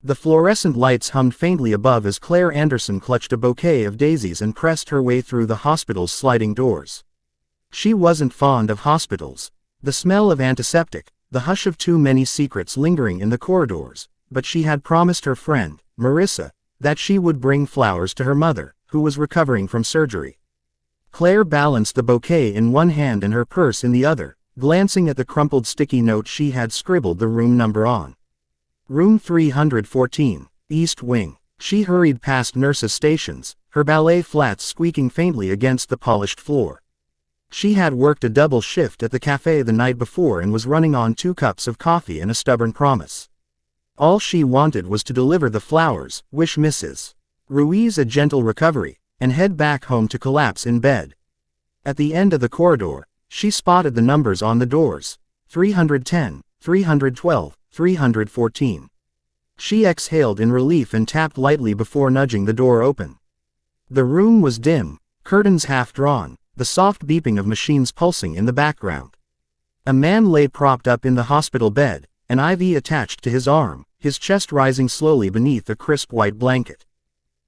The fluorescent lights hummed faintly above as Claire Anderson clutched a bouquet of daisies and pressed her way through the hospital's sliding doors. She wasn't fond of hospitals. The smell of antiseptic, the hush of too many secrets lingering in the corridors, but she had promised her friend, Marissa, that she would bring flowers to her mother, who was recovering from surgery. Claire balanced the bouquet in one hand and her purse in the other, glancing at the crumpled sticky note she had scribbled the room number on. Room 314, East Wing. She hurried past nurses' stations, her ballet flats squeaking faintly against the polished floor. She had worked a double shift at the cafe the night before and was running on 2 cups of coffee and a stubborn promise. All she wanted was to deliver the flowers, wish Mrs. Ruiz a gentle recovery, and head back home to collapse in bed. At the end of the corridor, she spotted the numbers on the doors: 310, 312, 314. She exhaled in relief and tapped lightly before nudging the door open. The room was dim, curtains half drawn, the soft beeping of machines pulsing in the background. A man lay propped up in the hospital bed, an IV attached to his arm, his chest rising slowly beneath a crisp white blanket.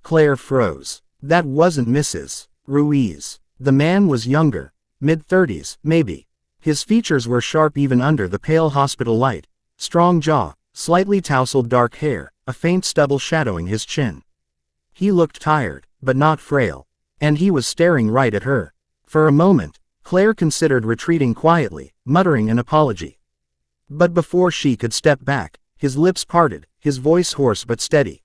Claire froze. That wasn't Mrs. Ruiz. The man was younger, mid-30s, maybe. His features were sharp even under the pale hospital light, strong jaw, slightly tousled dark hair, a faint stubble shadowing his chin. He looked tired, but not frail, and he was staring right at her. For a moment, Claire considered retreating quietly, muttering an apology. But before she could step back, his lips parted, his voice hoarse but steady.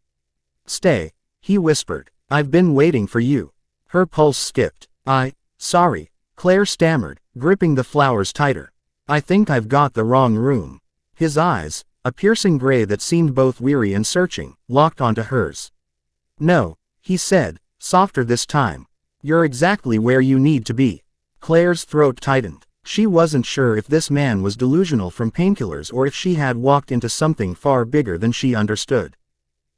"Stay," he whispered. "I've been waiting for you." Her pulse skipped. Sorry," Claire stammered, gripping the flowers tighter. "I think I've got the wrong room." His eyes, a piercing gray that seemed both weary and searching, locked onto hers. "No," he said, softer this time. "You're exactly where you need to be." Claire's throat tightened. She wasn't sure if this man was delusional from painkillers or if she had walked into something far bigger than she understood.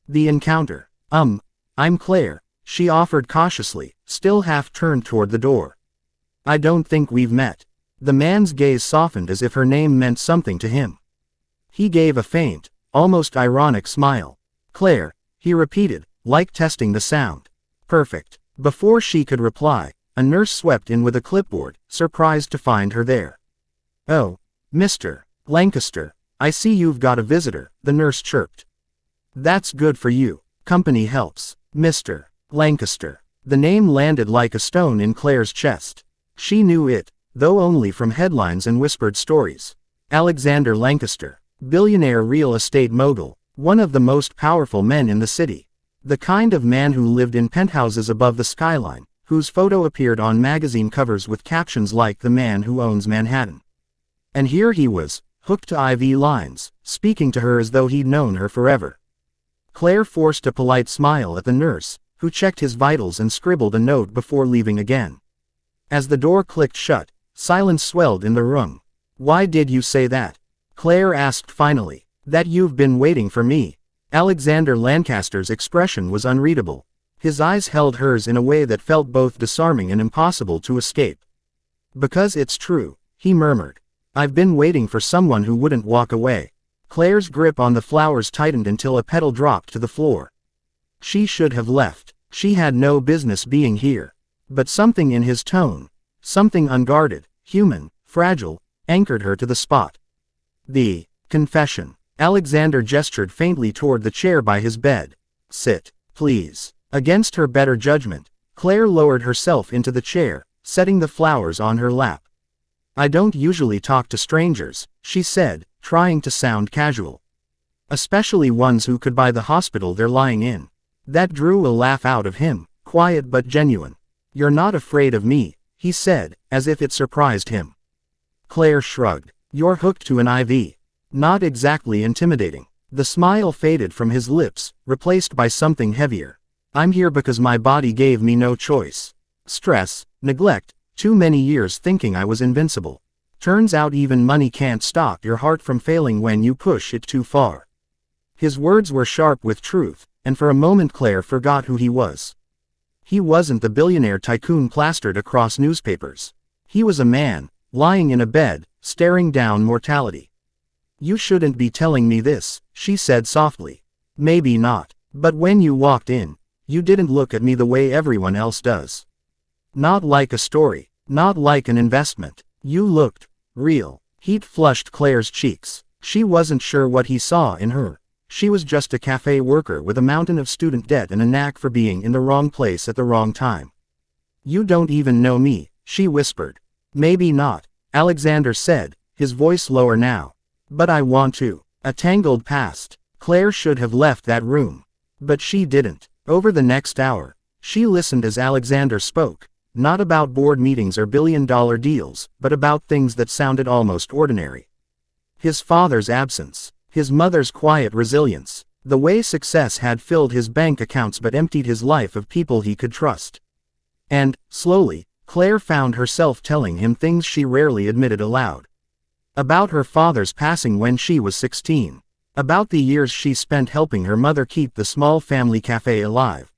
The encounter. I'm Claire," she offered cautiously, still half turned toward the door. "I don't think we've met." The man's gaze softened as if her name meant something to him. He gave a faint, almost ironic smile. "Claire," he repeated, like testing the sound. "Perfect." Before she could reply, a nurse swept in with a clipboard, surprised to find her there. "Oh, Mr. Lancaster, I see you've got a visitor," the nurse chirped. "That's good for you. Company helps." Mr. Lancaster. The name landed like a stone in Claire's chest. She knew it, though only from headlines and whispered stories. Alexander Lancaster, billionaire real estate mogul, one of the most powerful men in the city. The kind of man who lived in penthouses above the skyline, whose photo appeared on magazine covers with captions like "The Man Who Owns Manhattan." And here he was, hooked to IV lines, speaking to her as though he'd known her forever. Claire forced a polite smile at the nurse, who checked his vitals and scribbled a note before leaving again. As the door clicked shut, silence swelled in the room. "Why did you say that?" Claire asked finally. "That you've been waiting for me." Alexander Lancaster's expression was unreadable. His eyes held hers in a way that felt both disarming and impossible to escape. "Because it's true," he murmured. "I've been waiting for someone who wouldn't walk away." Claire's grip on the flowers tightened until a petal dropped to the floor. She should have left. She had no business being here. But something in his tone, something unguarded, human, fragile, anchored her to the spot. "The confession." Alexander gestured faintly toward the chair by his bed. "Sit, please." Against her better judgment, Claire lowered herself into the chair, setting the flowers on her lap. "I don't usually talk to strangers," she said, trying to sound casual. "Especially ones who could buy the hospital they're lying in." That drew a laugh out of him, quiet but genuine. "You're not afraid of me," he said, as if it surprised him. Claire shrugged. "You're hooked to an IV. Not exactly intimidating." The smile faded from his lips, replaced by something heavier. "I'm here because my body gave me no choice. Stress, neglect, too many years thinking I was invincible. Turns out even money can't stop your heart from failing when you push it too far." His words were sharp with truth, and for a moment Claire forgot who he was. He wasn't the billionaire tycoon plastered across newspapers. He was a man, lying in a bed, staring down mortality. "You shouldn't be telling me this," she said softly. Maybe not. But when you walked in, you didn't look at me the way everyone else does. Not like a story. Not like an investment. You looked real. Heat flushed Claire's cheeks. She wasn't sure what he saw in her. She was just a cafe worker with a mountain of student debt and a knack for being in the wrong place at the wrong time. You don't even know me, she whispered. Maybe not, Alexander said, his voice lower now. But I want to. A tangled past. Claire should have left that room. But she didn't. Over the next hour, she listened as Alexander spoke, not about board meetings or billion-dollar deals, but about things that sounded almost ordinary. His father's absence. His mother's quiet resilience. The way success had filled his bank accounts but emptied his life of people he could trust. And, slowly, Claire found herself telling him things she rarely admitted aloud. About her father's passing when she was 16. About the years she spent helping her mother keep the small family cafe alive.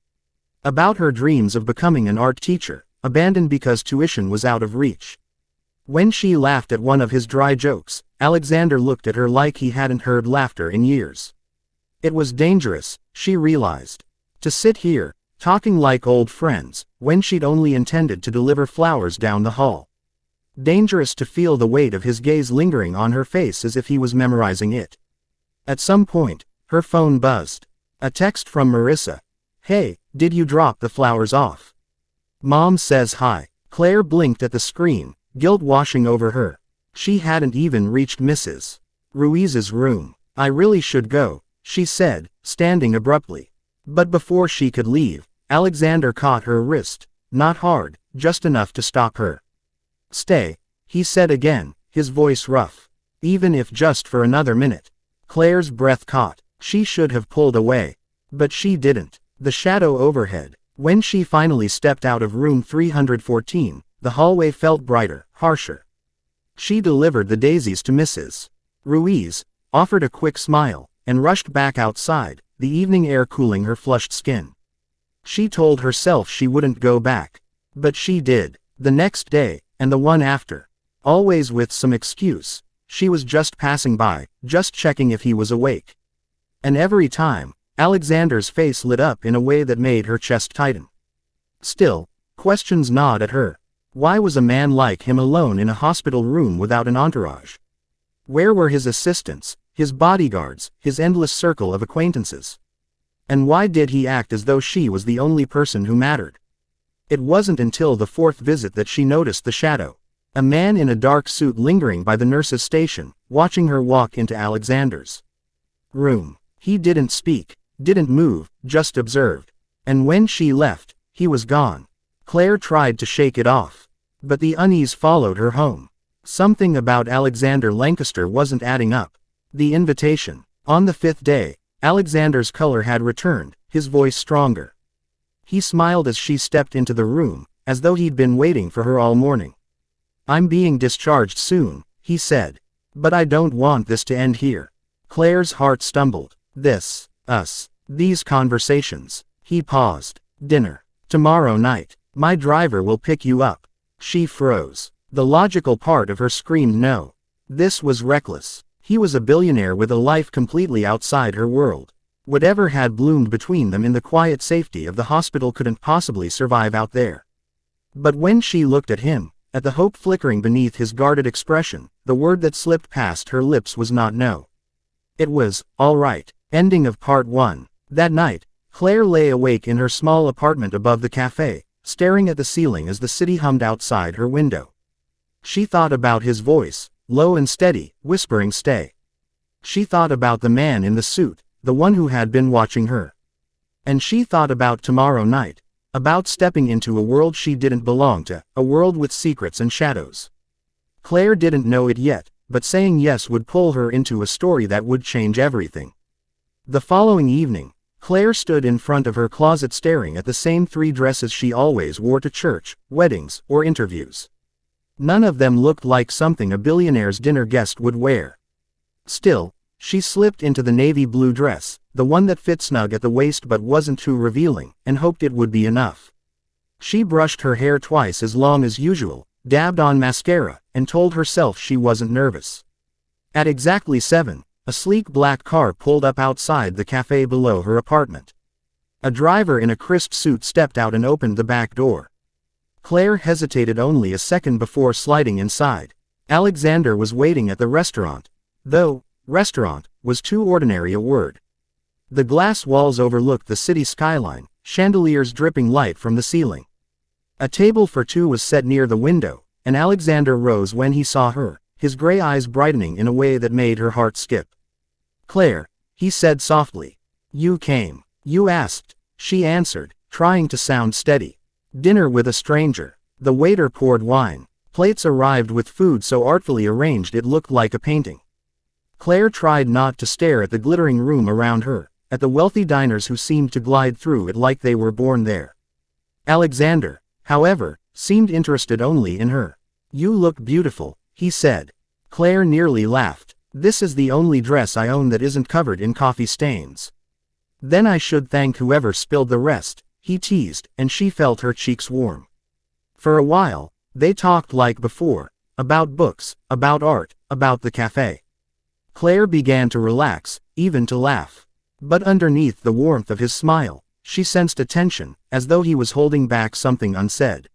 About her dreams of becoming an art teacher, abandoned because tuition was out of reach. When she laughed at one of his dry jokes, Alexander looked at her like he hadn't heard laughter in years. It was dangerous, she realized. To sit here, talking like old friends, when she'd only intended to deliver flowers down the hall. Dangerous to feel the weight of his gaze lingering on her face as if he was memorizing it. At some point, her phone buzzed. A text from Marissa. Hey, did you drop the flowers off? Mom says hi. Claire blinked at the screen, guilt washing over her. She hadn't even reached Mrs. Ruiz's room. I really should go, she said, standing abruptly. But before she could leave, Alexander caught her wrist. Not hard, just enough to stop her. Stay, he said again, his voice rough. Even if just for another minute. Claire's breath caught. She should have pulled away. But she didn't. The shadow overhead. When she finally stepped out of room 314, the hallway felt brighter, harsher. She delivered the daisies to Mrs. Ruiz, offered a quick smile, and rushed back outside, the evening air cooling her flushed skin. She told herself she wouldn't go back. But she did. The next day, and the one after. Always with some excuse. She was just passing by, just checking if he was awake. And every time, Alexander's face lit up in a way that made her chest tighten. Still, questions gnawed at her. Why was a man like him alone in a hospital room without an entourage? Where were his assistants, his bodyguards, his endless circle of acquaintances? And why did he act as though she was the only person who mattered? It wasn't until the fourth visit that she noticed the shadow. A man in a dark suit lingering by the nurse's station, watching her walk into Alexander's room. He didn't speak, didn't move, just observed. And when she left, he was gone. Claire tried to shake it off. But the unease followed her home. Something about Alexander Lancaster wasn't adding up. The invitation. On the fifth day, Alexander's color had returned, his voice stronger. He smiled as she stepped into the room, as though he'd been waiting for her all morning. I'm being discharged soon, he said. But I don't want this to end here. Claire's heart stumbled. This, us, these conversations. He paused. Dinner. Tomorrow night. My driver will pick you up. She froze. The logical part of her screamed no. This was reckless. He was a billionaire with a life completely outside her world. Whatever had bloomed between them in the quiet safety of the hospital couldn't possibly survive out there. But when she looked at him, at the hope flickering beneath his guarded expression, the word that slipped past her lips was not no. It was, all right. Ending of part 1. That night, Claire lay awake in her small apartment above the cafe, staring at the ceiling as the city hummed outside her window. She thought about his voice, low and steady, whispering stay. She thought about the man in the suit, the one who had been watching her. And she thought about tomorrow night, about stepping into a world she didn't belong to, a world with secrets and shadows. Claire didn't know it yet, but saying yes would pull her into a story that would change everything. The following evening, Claire stood in front of her closet staring at the same 3 dresses she always wore to church, weddings, or interviews. None of them looked like something a billionaire's dinner guest would wear. Still, she slipped into the navy blue dress, the one that fit snug at the waist but wasn't too revealing, and hoped it would be enough. She brushed her hair twice as long as usual, dabbed on mascara, and told herself she wasn't nervous. At exactly 7, A sleek black car pulled up outside the cafe below her apartment. A driver in a crisp suit stepped out and opened the back door. Claire hesitated only a second before sliding inside. Alexander was waiting at the restaurant. Though, restaurant, was too ordinary a word. The glass walls overlooked the city skyline, chandeliers dripping light from the ceiling. A table for two was set near the window, and Alexander rose when he saw her, his gray eyes brightening in a way that made her heart skip. "Claire," he said softly. "You came. You asked," she answered, trying to sound steady. "Dinner with a stranger." The waiter poured wine. Plates arrived with food so artfully arranged it looked like a painting. Claire tried not to stare at the glittering room around her, at the wealthy diners who seemed to glide through it like they were born there. Alexander, however, seemed interested only in her. "You look beautiful," he said. Claire nearly laughed. "This is the only dress I own that isn't covered in coffee stains." "Then I should thank whoever spilled the rest," he teased, and she felt her cheeks warm. For a while, they talked like before, about books, about art, about the cafe. Claire began to relax, even to laugh. But underneath the warmth of his smile, she sensed a tension, as though he was holding back something unsaid.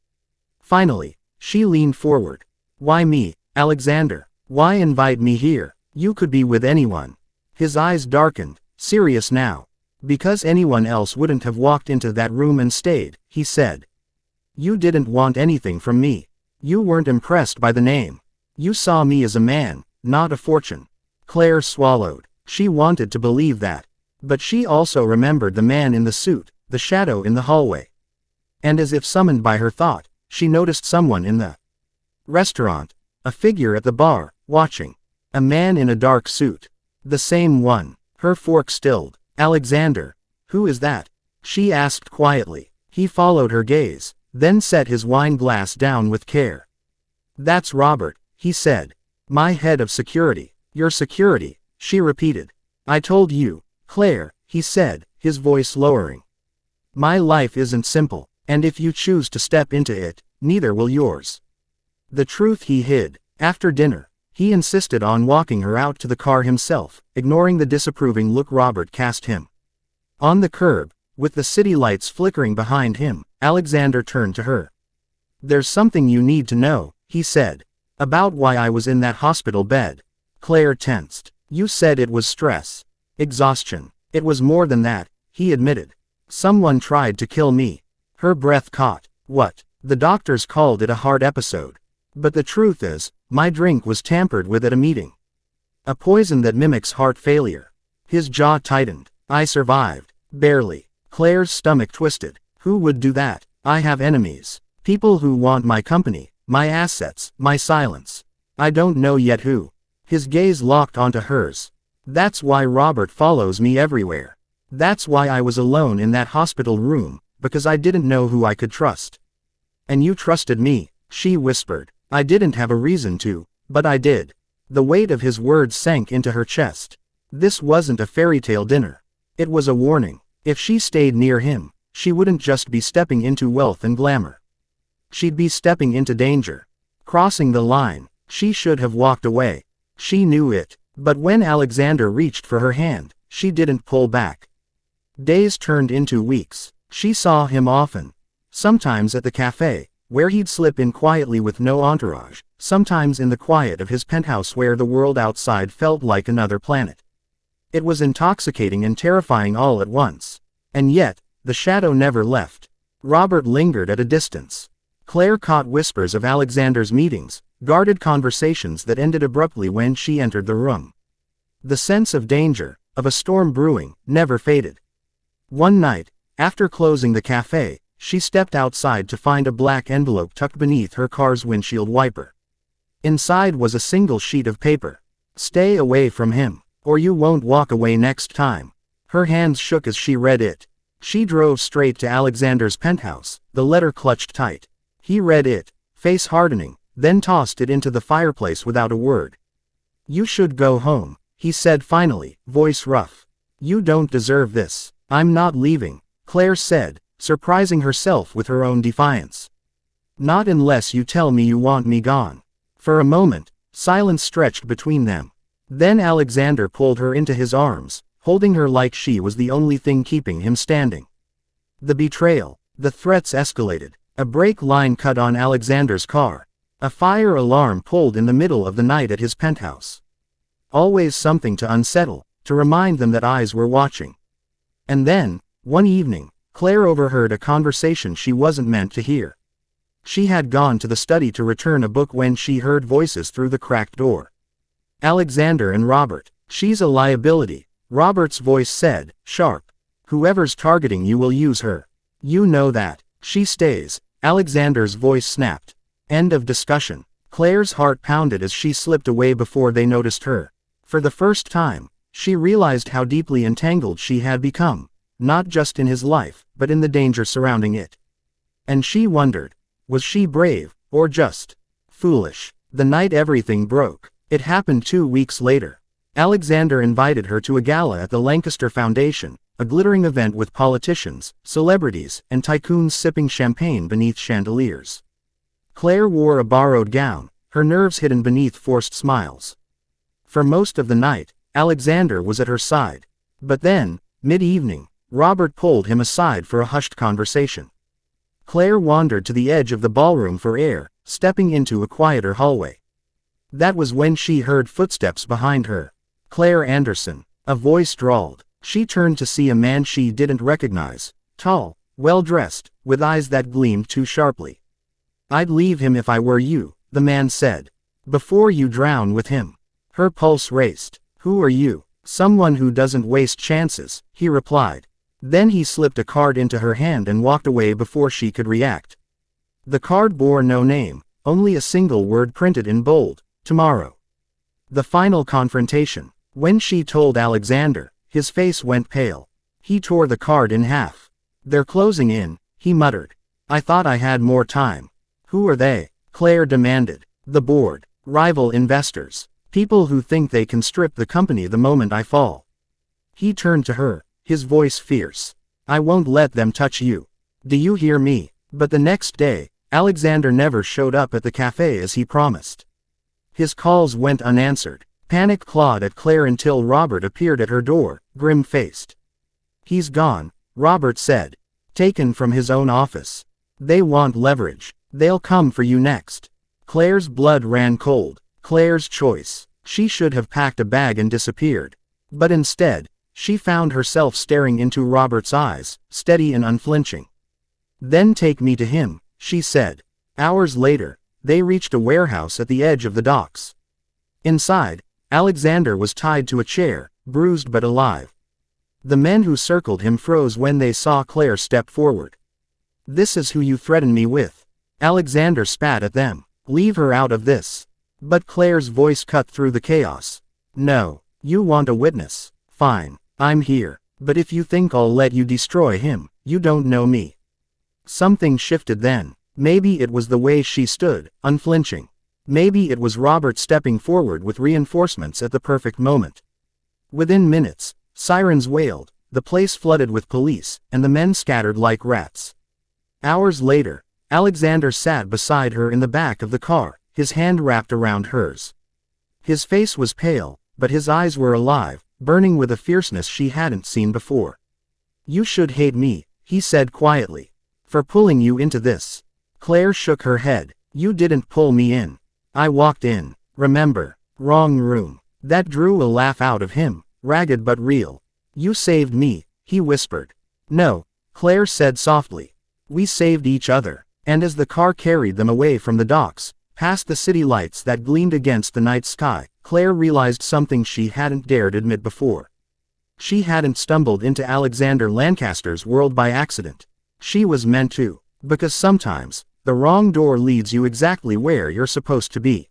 Finally, she leaned forward. "Why me, Alexander? Why invite me here? You could be with anyone." His eyes darkened, serious now. "Because anyone else wouldn't have walked into that room and stayed," he said. "You didn't want anything from me. You weren't impressed by the name. You saw me as a man, not a fortune." Claire swallowed. She wanted to believe that. But she also remembered the man in the suit, the shadow in the hallway. And as if summoned by her thought, she noticed someone in the restaurant, a figure at the bar, watching. A man in a dark suit. The same one. Her fork stilled. "Alexander, who is that?" she asked quietly. He followed her gaze, then set his wine glass down with care. "That's Robert," he said. "My head of security." "Your security," she repeated. "I told you, Claire," he said, his voice lowering. "My life isn't simple, and if you choose to step into it, neither will yours." The truth he hid. After dinner, he insisted on walking her out to the car himself, ignoring the disapproving look Robert cast him. On the curb, with the city lights flickering behind him, Alexander turned to her. "There's something you need to know," he said. "About why I was in that hospital bed." Claire tensed. "You said it was stress. Exhaustion." "It was more than that," he admitted. "Someone tried to kill me." Her breath caught. "What?" "The doctors called it a heart episode. But the truth is, my drink was tampered with at a meeting. A poison that mimics heart failure." His jaw tightened. "I survived. Barely." Claire's stomach twisted. "Who would do that? I have enemies. People who want my company, my assets, my silence. I don't know yet who." His gaze locked onto hers. "That's why Robert follows me everywhere. That's why I was alone in that hospital room, because I didn't know who I could trust." "And you trusted me," she whispered. "I didn't have a reason to, but I did." The weight of his words sank into her chest. This wasn't a fairy tale dinner. It was a warning. If she stayed near him, she wouldn't just be stepping into wealth and glamour. She'd be stepping into danger. Crossing the line, she should have walked away. She knew it. But when Alexander reached for her hand, she didn't pull back. Days turned into weeks. She saw him often. Sometimes at the cafe, where he'd slip in quietly with no entourage, sometimes in the quiet of his penthouse where the world outside felt like another planet. It was intoxicating and terrifying all at once. And yet, the shadow never left. Robert lingered at a distance. Claire caught whispers of Alexander's meetings, guarded conversations that ended abruptly when she entered the room. The sense of danger, of a storm brewing, never faded. One night, after closing the cafe, she stepped outside to find a black envelope tucked beneath her car's windshield wiper. Inside was a single sheet of paper. "Stay away from him, or you won't walk away next time." Her hands shook as she read it. She drove straight to Alexander's penthouse, the letter clutched tight. He read it, face hardening, then tossed it into the fireplace without a word. "You should go home," he said finally, voice rough. "You don't deserve this." "I'm not leaving," Claire said, surprising herself with her own defiance. "Not unless you tell me you want me gone." For a moment, silence stretched between them. Then Alexander pulled her into his arms, holding her like she was the only thing keeping him standing. The betrayal. The threats escalated. A brake line cut on Alexander's car. A fire alarm pulled in the middle of the night at his penthouse. Always something to unsettle, to remind them that eyes were watching. And then, one evening, Claire overheard a conversation she wasn't meant to hear. She had gone to the study to return a book when she heard voices through the cracked door. Alexander and Robert. She's a liability, Robert's voice said, sharp. Whoever's targeting you will use her. You know that. She stays, Alexander's voice snapped. End of discussion. Claire's heart pounded as she slipped away before they noticed her. For the first time, she realized how deeply entangled she had become, not just in his life, but in the danger surrounding it. And she wondered, was she brave, or just foolish? The night everything broke. It happened 2 weeks later. Alexander invited her to a gala at the Lancaster Foundation, a glittering event with politicians, celebrities, and tycoons sipping champagne beneath chandeliers. Claire wore a borrowed gown, her nerves hidden beneath forced smiles. For most of the night, Alexander was at her side. But then, mid-evening, Robert pulled him aside for a hushed conversation. Claire wandered to the edge of the ballroom for air, stepping into a quieter hallway. That was when she heard footsteps behind her. Claire Anderson. A voice drawled. She turned to see a man she didn't recognize, tall, well-dressed, with eyes that gleamed too sharply. I'd leave him if I were you, the man said. Before you drown with him. Her pulse raced. Who are you? Someone who doesn't waste chances, he replied. Then he slipped a card into her hand and walked away before she could react. The card bore no name, only a single word printed in bold, tomorrow. The final confrontation. When she told Alexander, his face went pale. He tore the card in half. They're closing in, he muttered. I thought I had more time. Who are they? Claire demanded. The board. Rival investors. People who think they can strip the company the moment I fall. He turned to her, his voice fierce. I won't let them touch you. Do you hear me? But the next day, Alexander never showed up at the cafe as he promised. His calls went unanswered. Panic clawed at Claire until Robert appeared at her door, grim-faced. He's gone, Robert said. Taken from his own office. They want leverage. They'll come for you next. Claire's blood ran cold. Claire's choice. She should have packed a bag and disappeared. But instead, she found herself staring into Robert's eyes, steady and unflinching. Then take me to him, she said. Hours later, they reached a warehouse at the edge of the docks. Inside, Alexander was tied to a chair, bruised but alive. The men who circled him froze when they saw Claire step forward. This is who you threaten me with. Alexander spat at them. Leave her out of this. But Claire's voice cut through the chaos. No, you want a witness. Fine, I'm here. But if you think I'll let you destroy him, you don't know me. Something shifted then. Maybe it was the way she stood, unflinching. Maybe it was Robert stepping forward with reinforcements at the perfect moment. Within minutes, sirens wailed, the place flooded with police, and the men scattered like rats. Hours later, Alexander sat beside her in the back of the car, his hand wrapped around hers. His face was pale, but his eyes were alive, burning with a fierceness she hadn't seen before. You should hate me, he said quietly. For pulling you into this. Claire shook her head. You didn't pull me in. I walked in. Remember. Wrong room. That drew a laugh out of him, ragged but real. You saved me, he whispered. No, Claire said softly. We saved each other. And as the car carried them away from the docks, past the city lights that gleamed against the night sky, Claire realized something she hadn't dared admit before. She hadn't stumbled into Alexander Lancaster's world by accident. She was meant to, because sometimes, the wrong door leads you exactly where you're supposed to be.